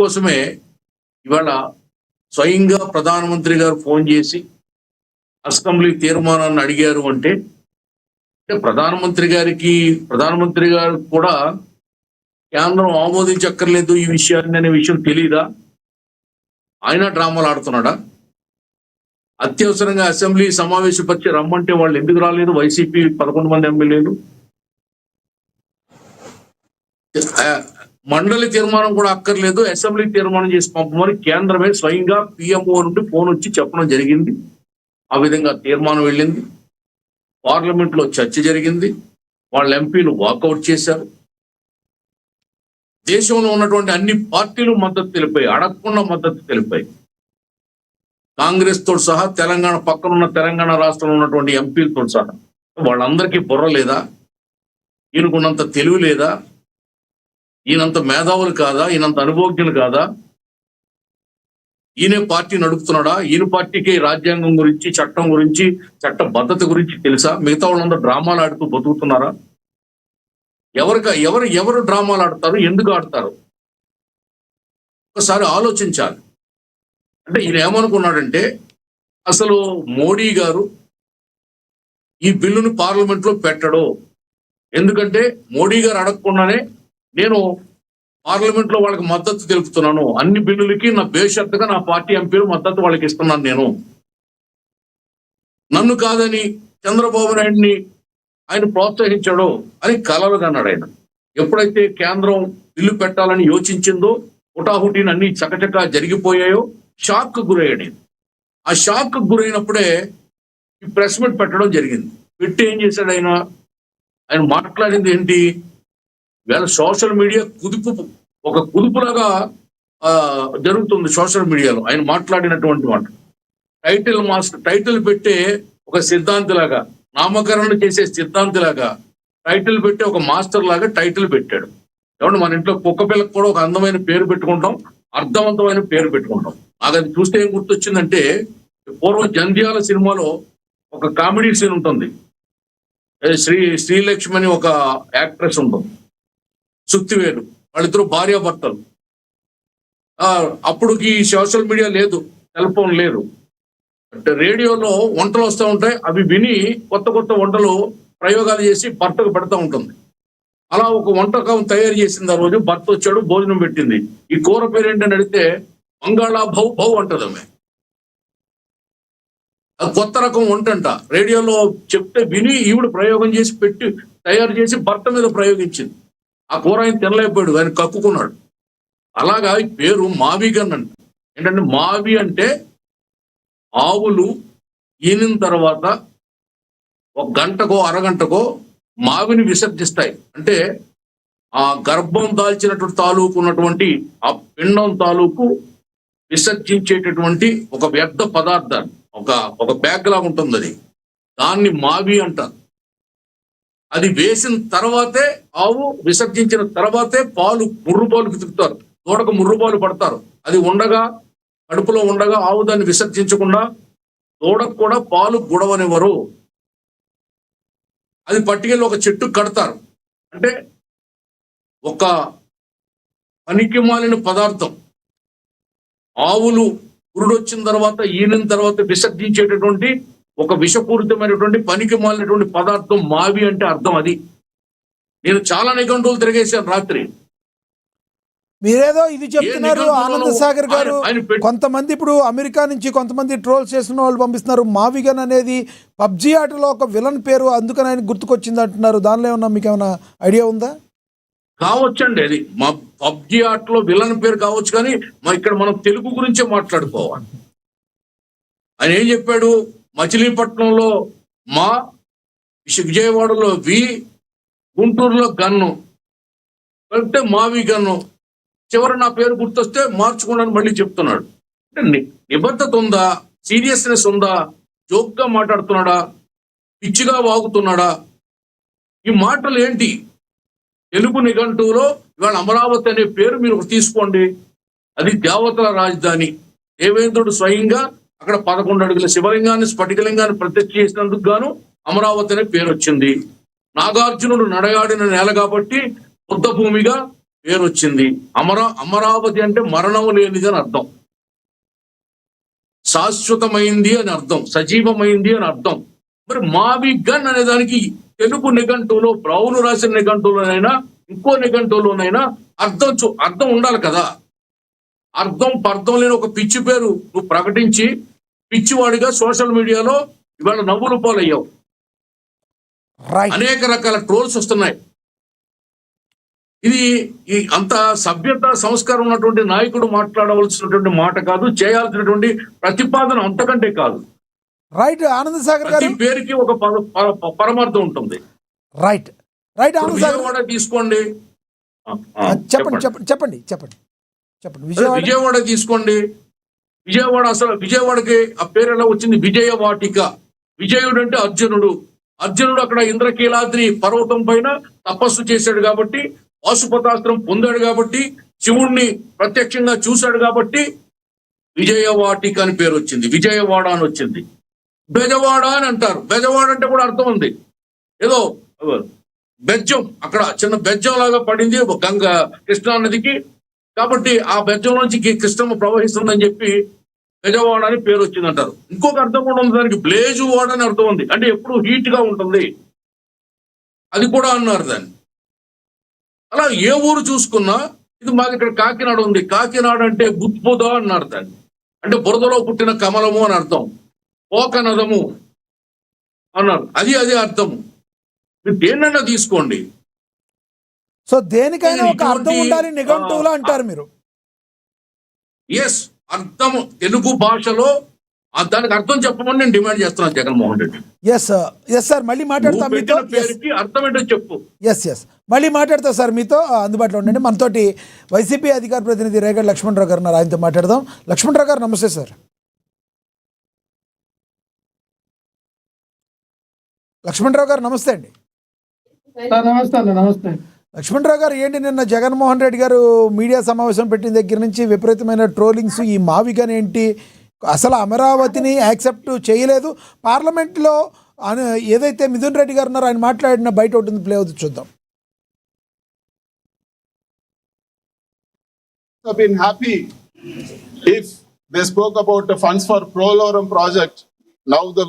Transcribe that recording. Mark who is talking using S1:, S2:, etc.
S1: కోసమే ఇవాళ స్వయంగా ప్రధానమంత్రి గారు ఫోన్ చేసి అసెంబ్లీ తీర్మానాన్ని అడిగారు అంటే ప్రధానమంత్రి గారు కూడా కేంద్రం ఆమోదించక్కర్లేదు ఈ విషయాన్ని అనే విషయం తెలియదా? ఆయన డ్రామాలు ఆడుతున్నాడా? అత్యవసరంగా అసెంబ్లీ సమావేశపరిచి రమ్మంటే వాళ్ళు ఎందుకు రాలేదు? వైసీపీ 11 మంది ఎమ్మెల్యేలు. మండలి తీర్మానం కూడా అక్కర్లేదు, అసెంబ్లీ తీర్మానం చేసి పంపమని కేంద్రమే స్వయంగా పిఎంఓ నుండి ఫోన్ వచ్చి చెప్పడం జరిగింది. ఆ విధంగా తీర్మానం వెళ్ళింది, పార్లమెంట్ లో చర్చ జరిగింది, వాళ్ళ ఎంపీలు వాకౌట్ చేశారు. దేశంలో ఉన్నటువంటి అన్ని పార్టీలు మద్దతు తెలిపాయి, అడగకుండా మద్దతు తెలిపాయి. కాంగ్రెస్ తో సహా తెలంగాణ పక్కనున్న తెలంగాణ రాష్ట్రంలో ఉన్నటువంటి ఎంపీలతో సహా వాళ్ళందరికీ బుర్ర లేదా? ఈయనకున్నంత తెలివి లేదా? ఈయనంత మేధావులు కాదా? ఈయనంత అనుభవజ్ఞులు కాదా? ఈయనే పార్టీ నడుపుతున్నాడా? ఈయన పార్టీకి రాజ్యాంగం గురించి, చట్టం గురించి, చట్టబద్ధత గురించి తెలుసా? మిగతా వాళ్ళందరూ డ్రామాలు ఆడుతూ బతుకుతున్నారా? ఎవరు డ్రామాలు ఆడతారు? ఎందుకు ఆడతారు? ఒకసారి ఆలోచించాలి. అంటే ఈయన ఏమనుకున్నాడంటే అసలు మోడీ గారు ఈ బిల్లును పార్లమెంట్ లో పెట్టడు, ఎందుకంటే మోడీ గారు అడగకుండానే నేను పార్లమెంట్ లో వాళ్ళకి మద్దతు తెలుపుతున్నాను, అన్ని బిల్లులకి నా బేషరతుగా నా పార్టీ ఎంపీలు మద్దతు వాళ్ళకి ఇస్తున్నాను, నేను నన్ను కాదని చంద్రబాబు నాయుడిని ఆయన ప్రోత్సహించాడు అని కలలు కన్నాడు ఆయన. ఎప్పుడైతే కేంద్రం బిల్లు పెట్టాలని యోచించిందో హుటాహుటీని అన్ని చకచకా జరిగిపోయాయో షాక్ గురయ్యాడు. ఆ షాక్ గురైనప్పుడే ఈ ప్రెస్ మీట్ పెట్టడం జరిగింది. పెట్టి ఏం చేశాడు ఆయన మాట్లాడింది ఏంటి? వేళ సోషల్ మీడియా ఒక కుదుపులాగా జరుగుతుంది సోషల్ మీడియాలో ఆయన మాట్లాడినటువంటి మాట. టైటిల్ పెట్టే ఒక సిద్ధాంతిలాగా, నామకరణ చేసే సిద్ధాంతిలాగా టైటిల్ పెట్టి ఒక మాస్టర్ లాగా టైటిల్ పెట్టాడు. ఏమంటే మన ఇంట్లో కుక్క పిల్లకి కూడా ఒక అందమైన పేరు పెట్టుకుంటాం, అర్థవంతమైన పేరు పెట్టుకుంటాం. నాకు అది చూస్తే ఏం గుర్తొచ్చిందంటే పూర్వం జంధ్యాల సినిమాలో ఒక కామెడీ సీన్ ఉంటుంది. శ్రీలక్ష్మి అని ఒక యాక్ట్రెస్ ఉంటుంది, సుత్తివేలు, వాళ్ళిద్దరు భార్యాభర్తలు. అప్పుడుకి సోషల్ మీడియా లేదు, సెల్ ఫోన్ లేదు. అంటే రేడియోలో వంటలు వస్తూ ఉంటాయి, అవి విని కొత్త వంటలు ప్రయోగాలు చేసి భర్తకు పెడతా ఉంటుంది. అలా ఒక వంటకం తయారు చేసింది. ఆ రోజు భర్త వచ్చాడు, భోజనం పెట్టింది. ఈ కూర పేరు ఏంటని అడిగితే మంగాళా భౌ అంటది ఆమె. అది కొత్త రకం వంట అంట. రేడియోలో చెప్తే విని ఈవిడ ప్రయోగం చేసి పెట్టి తయారు చేసి భర్త మీద ప్రయోగించింది. ఆ కూర ఆయన తినలేకపోయాడు, ఆయన కక్కుకున్నాడు. అలాగా ఈ పేరు మావిగన్ అంట. ఏంటంటే మావి అంటే ఆవులు ఈనిన తర్వాత ఒక గంటకో అరగంటకో మావిని విసర్జిస్తాయి. అంటే ఆ గర్భం దాల్చినటువంటి తాలూకు ఉన్నటువంటి ఆ పిండం తాలూకు విసర్జించేటటువంటి ఒక వ్యర్థ పదార్థాన్ని, ఒక బ్యాగ్ లాగా ఉంటుంది, అది దాన్ని మావి అంటారు. అది వేసిన తర్వాతే, ఆవు విసర్జించిన తర్వాతే ముర్రుపాలు పితుకుతారు, తోడకు ముర్రుపాలు పడతారు. అది కడుపులో ఉండగా ఆవు దాన్ని విసర్జించకుండా తోడకు కూడా పాలు గుడవనివ్వరు. అది పట్టుకెళ్ళి ఒక చెట్టు కడతారు. అంటే ఒక పనికి మాలిన పదార్థం, ఆవులు పురుడొచ్చిన తర్వాత ఈనిన తర్వాత విసర్జించేటటువంటి ఒక విషపూరితమైనటువంటి పనికి మాలినటువంటి పదార్థం మావి అంటే అర్థం అది. నేను చాలా నిఘంటువులు తిరిగేశాను రాత్రి.
S2: మీరేదో ఇది చెప్తున్నారు ఆనంద్ సాగర్ గారు. కొంతమంది ఇప్పుడు అమెరికా నుంచి కొంతమంది ట్రోల్స్ చేస్తున్న వాళ్ళు పంపిస్తున్నారు, మావిగన్ అనేది పబ్జీ ఆటలో ఒక విలన్ పేరు, అందుకని ఆయన గుర్తుకొచ్చింది అంటున్నారు. దానిలో ఏమన్నా మీకు ఏమైనా ఐడియా ఉందా?
S1: కావచ్చండి, అది మా పబ్జీ ఆటలో విలన్ పేరు కావచ్చు, కానీ ఇక్కడ మనం తెలుగు గురించే మాట్లాడుకోవాలి. ఆయన ఏం చెప్పాడు? మచిలీపట్నంలో మా, విజయవాడలో వి, గుంటూరులో గన్ను అంటే మావి గన్ను, చివరి నా పేరు గుర్తొస్తే మార్చుకున్నాను మళ్ళీ చెప్తున్నాడు. అంటే నిబద్ధత ఉందా? సీరియస్నెస్ ఉందా? జోక్గా మాట్లాడుతున్నాడా? పిచ్చిగా వాగుతున్నాడా? ఈ మాటలు ఏంటి? తెలుగు నిఘంటువులో ఇవాళ అమరావతి అనే పేరు మీరు తీసుకోండి, అది దేవతల రాజధాని. దేవేంద్రుడు స్వయంగా అక్కడ 11 అడుగుల శివలింగాన్ని, స్ఫటికలింగాన్ని ప్రతిష్ఠ చేసినందుకు గాను అమరావతి అనే పేరు వచ్చింది. నాగార్జునుడు నడయాడిన నేల కాబట్టి బుద్ధ భూమిగా పేరు వచ్చింది. అమరావతి అంటే మరణం లేనిది అని అర్థం, శాశ్వతమైంది అని అర్థం, సజీవమైంది అని అర్థం. మరి మావి గన్ అనే దానికి తెలుగు నిఘంటువులో, బ్రౌన్ రాసిన నిఘంటువులోనైనా ఇంకో నిఘంటువులోనైనా అర్థం ఉండాలి కదా. అర్థం పర్థం లేని ఒక పిచ్చి పేరు నువ్వు ప్రకటించి పిచ్చివాడిగా సోషల్ మీడియాలో ఇవాళ నవ్వులు పాలయ్యావు. అనేక రకాల ట్రోల్స్ వస్తున్నాయి. ఇది అంత సభ్యత సంస్కారం ఉన్నటువంటి నాయకుడు మాట్లాడవలసినటువంటి మాట కాదు, చేయాల్సినటువంటి ప్రతిపాదన అంతకంటే కాదు.
S2: రైట్ ఆనంద్ సాగర్ గారు,
S1: పేరుకి ఒక పరమార్థం ఉంటుంది.
S2: రైట్ ఆనంద్ సాగర్
S1: విజయవాడ తీసుకోండి,
S2: చెప్పండి.
S1: విజయవాడ తీసుకోండి. విజయవాడకి ఆ పేరు ఎలా వచ్చింది? విజయవాటిక. విజయుడు అంటే అర్జునుడు అక్కడ ఇంద్రకీలాద్రి పర్వతం పైన తపస్సు చేశాడు కాబట్టి, పాశుపతాస్త్రం పొందాడు కాబట్టి, శివుణ్ణి ప్రత్యక్షంగా చూశాడు కాబట్టి విజయవాటిక అని పేరు వచ్చింది, విజయవాడ అని వచ్చింది. బెజవాడ అని అంటారు. బెజవాడ అంటే కూడా అర్థం ఉంది, ఏదో బెజ్జం, అక్కడ చిన్న బెజ్జం లాగా పడింది గంగా కృష్ణా నదికి, కాబట్టి ఆ బెజ్జం నుంచి కృష్ణమ్మ ప్రవహిస్తుందని చెప్పి బెజవాడ అని పేరు వచ్చింది అంటారు. ఇంకొక అర్థం కూడా ఉంది దానికి, బ్లేజు వాడ అని అర్థం ఉంది, అంటే ఎప్పుడు హీట్ గా ఉంటుంది, అది కూడా అన్నారు దాన్ని. అలా ఏ ఊరు చూసుకున్నా, ఇది మాకు ఇక్కడ కాకినాడ ఉంది, కాకినాడ అంటే బుద్బుద అన్నారు దాన్ని, అంటే బురదలో పుట్టిన కమలము అని అర్థం. పోకనదము అన్నారు, అదే అర్థము. మీరు దేన్నైనా తీసుకోండి.
S2: సో దేనికైనా ఒక అర్థం ఉండాలి నిఘంటువులో అంటారు మీరు.
S1: ఎస్, అర్థము తెలుగు భాషలో దానికి అర్థం చెప్పమని నేను డిమాండ్ చేస్తున్నాను జగన్మోహన్ రెడ్డి.
S2: ఎస్ సార్, మళ్ళీ మాట్లాడతాం మీతో.
S1: అర్థం ఏంటో చెప్పు.
S2: ఎస్ మళ్ళీ మాట్లాడతా సార్ మీతో. అందుబాటులో ఉండండి. మనతోటి వైసీపీ అధికార ప్రతినిధి రేగడి లక్ష్మణరావు గారు ఉన్నారు, ఆయనతో మాట్లాడదాం. లక్ష్మణరావు గారు నమస్తే సార్. లక్ష్మణరావు గారు నమస్తే అండి.
S3: నమస్తే.
S2: లక్ష్మణరావు గారు, ఏంటి నిన్న జగన్మోహన్ రెడ్డి గారు మీడియా సమావేశం పెట్టిన దగ్గర నుంచి విపరీతమైన ట్రోలింగ్స్, ఈ మావిగన్ ఏంటి, అసలు అమరావతిని యాక్సెప్ట్ చేయలేదు, పార్లమెంట్లో ఏదైతే మిథున్ రెడ్డి గారు ఉన్నారో ఆయన మాట్లాడిన బయట ఉంటుంది, ప్లే అవుతుంది, చూద్దాం.
S4: I've been happy if they spoke about the funds for Prolorum project. Now the